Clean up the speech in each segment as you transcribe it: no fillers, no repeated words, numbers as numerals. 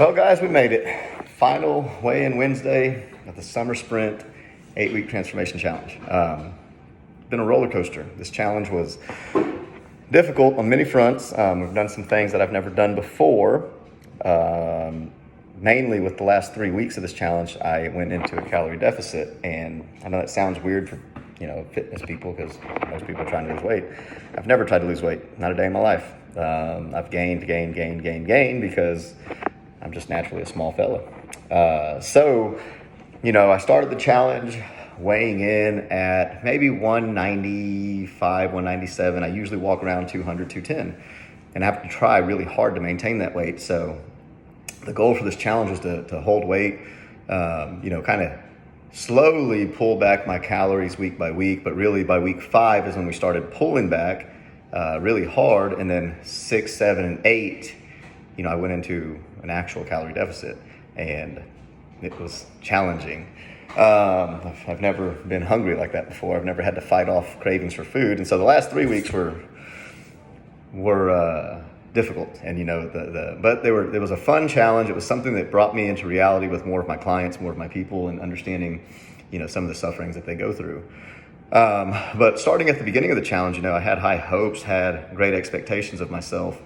Well, guys, we made it. Final weigh-in Wednesday of the Summer Sprint 8-Week Transformation Challenge. Been a roller coaster. This challenge was difficult on many fronts. We've done some things that I've never done before. Mainly with the last 3 weeks of this challenge, I went into a calorie deficit, and I know that sounds weird for fitness people because most people are trying to lose weight. I've never tried to lose weight, not a day in my life. I've gained because I'm just naturally a small fella. I started the challenge weighing in at maybe 195, 197. I usually walk around 200, 210, and I have to try really hard to maintain that weight. So the goal for this challenge was to hold weight, kind of slowly pull back my calories week by week, but really by week 5 is when we started pulling back really hard. And then 6, 7, and 8, I went into an actual calorie deficit, and it was challenging. I've never been hungry like that before. I've never had to fight off cravings for food. And so the last 3 weeks were difficult. And, but it was a fun challenge. It was something that brought me into reality with more of my clients, more of my people, and understanding, some of the sufferings that they go through. But starting at the beginning of the challenge, I had high hopes, had great expectations of myself.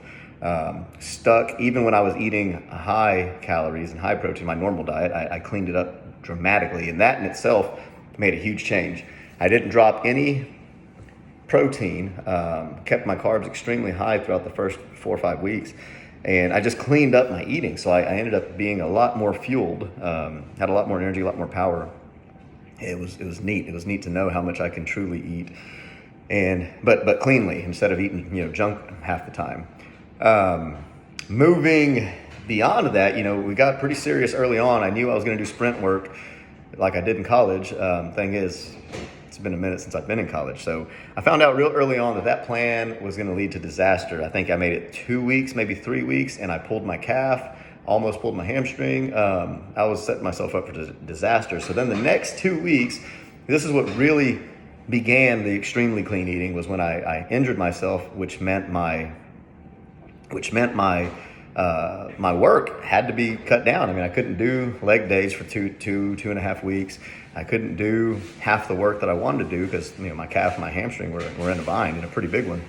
Stuck even when I was eating high calories and high protein, my normal diet. I cleaned it up dramatically, and that in itself made a huge change. I didn't drop any protein, kept my carbs extremely high throughout the first 4 or 5 weeks, and I just cleaned up my eating. So I ended up being a lot more fueled, had a lot more energy, a lot more power. It was neat. It was neat to know how much I can truly eat, but cleanly instead of eating junk half the time. Moving beyond that, we got pretty serious early on. I knew I was going to do sprint work like I did in college. Thing is, it's been a minute since I've been in college. So I found out real early on that plan was going to lead to disaster. I think I made it 2 weeks, maybe 3 weeks, and I pulled my calf, almost pulled my hamstring. I was setting myself up for disaster. So then the next 2 weeks, this is what really began the extremely clean eating, was when I injured myself, which meant my work had to be cut down. I mean, I couldn't do leg days for two and a half weeks. I couldn't do half the work that I wanted to do because my calf and my hamstring were in a bind, in a pretty big one.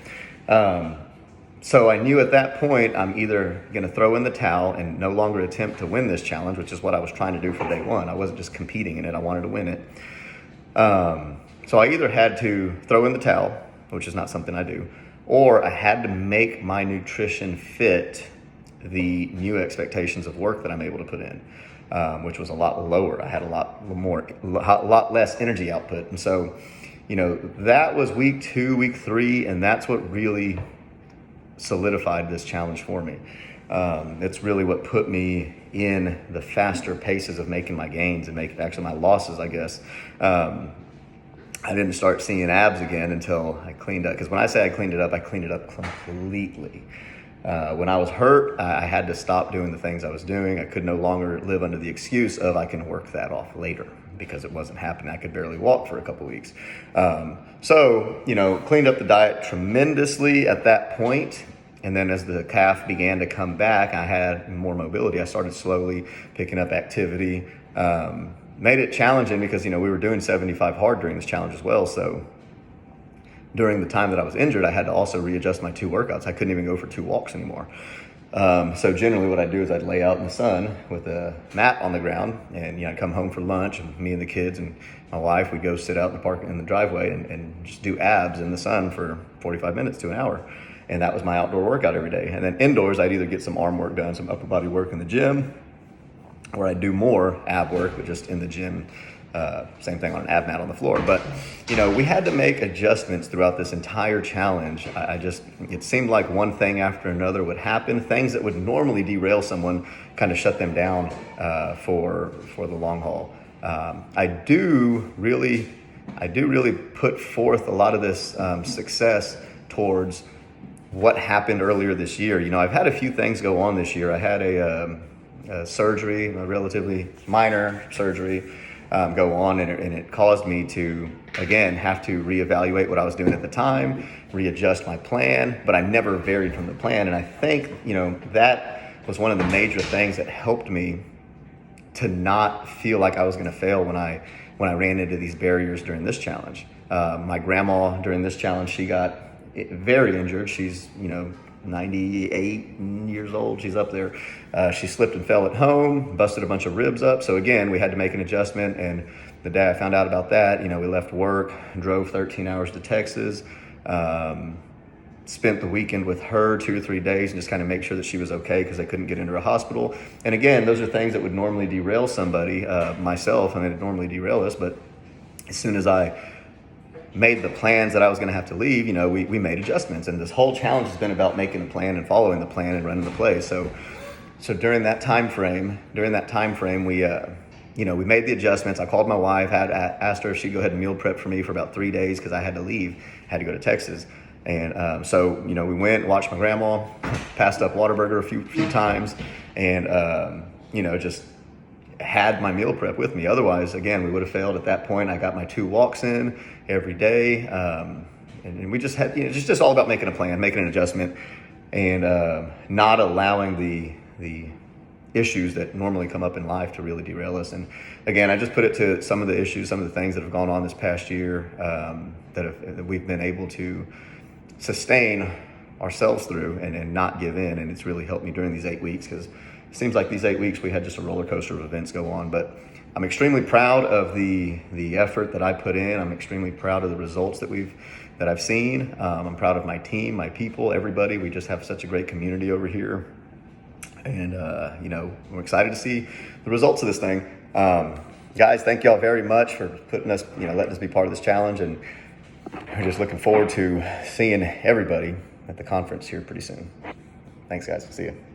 So I knew at that point I'm either going to throw in the towel and no longer attempt to win this challenge, which is what I was trying to do from day one. I wasn't just competing in it. I wanted to win it. So I either had to throw in the towel, which is not something I do, or I had to make my nutrition fit the new expectations of work that I'm able to put in, which was a lot lower. I had a lot less energy output. And so, that was week 2, week 3, and that's what really solidified this challenge for me. It's really what put me in the faster paces of making my gains and making actually my losses, I guess. I didn't start seeing abs again until I cleaned up. Because when I say I cleaned it up completely. When I was hurt, I had to stop doing the things I was doing. I could no longer live under the excuse of I can work that off later, because it wasn't happening. I could barely walk for a couple weeks. Cleaned up the diet tremendously at that point. And then as the calf began to come back, I had more mobility. I started slowly picking up activity. Made it challenging because, we were doing 75 hard during this challenge as well. So during the time that I was injured, I had to also readjust my 2 workouts. I couldn't even go for 2 walks anymore. So generally what I'd do is I'd lay out in the sun with a mat on the ground, and, I'd come home for lunch, and me and the kids and my wife, we'd go sit out in the park in the driveway and just do abs in the sun for 45 minutes to an hour. And that was my outdoor workout every day. And then indoors, I'd either get some arm work done, some upper body work in the gym, or I'd do more ab work, but just in the gym. Same thing on an ab mat on the floor. But, we had to make adjustments throughout this entire challenge. It seemed like one thing after another would happen. Things that would normally derail someone kind of shut them down for the long haul. I do really put forth a lot of this success towards what happened earlier this year. I've had a few things go on this year. I had a surgery, a relatively minor surgery, go on, and it caused me to, again, have to reevaluate what I was doing at the time, readjust my plan, but I never varied from the plan. And I think, that was one of the major things that helped me to not feel like I was going to fail when I ran into these barriers during this challenge. My grandma during this challenge, she got very injured. She's 98 years old. She's up there. She slipped and fell at home, busted a bunch of ribs up. So again, we had to make an adjustment. And the day I found out about that, we left work, drove 13 hours to Texas. Spent the weekend with her 2 or 3 days and just kind of make sure that she was okay because they couldn't get into a hospital. And again, those are things that would normally derail somebody, myself. I mean, it'd normally derail us, but as soon as I made the plans that I was going to have to leave, we made adjustments. And this whole challenge has been about making a plan and following the plan and running the play. So during that time frame, we we made the adjustments. I called my wife, asked her if she'd go ahead and meal prep for me for about 3 days because I had to leave, had to go to Texas. And so we went and watched my grandma, passed up Whataburger a few times, and just had my meal prep with me. Otherwise, again, we would have failed at that point. I got my 2 walks in every day, and we just had it's just all about making a plan, making an adjustment, and not allowing the issues that normally come up in life to really derail us. And again, I just put it to some of the issues, some of the things that have gone on this past year that we've been able to sustain ourselves through and not give in. And it's really helped me during these 8 weeks, because it seems like these 8 weeks we had just a roller coaster of events go on. But I'm extremely proud of the effort that I put in. I'm extremely proud of the results that I've seen. I'm proud of my team, my people, everybody. We just have such a great community over here. And, we're excited to see the results of this thing. Guys, thank y'all very much for putting us, letting us be part of this challenge. And we're just looking forward to seeing everybody at the conference here pretty soon. Thanks, guys. See you.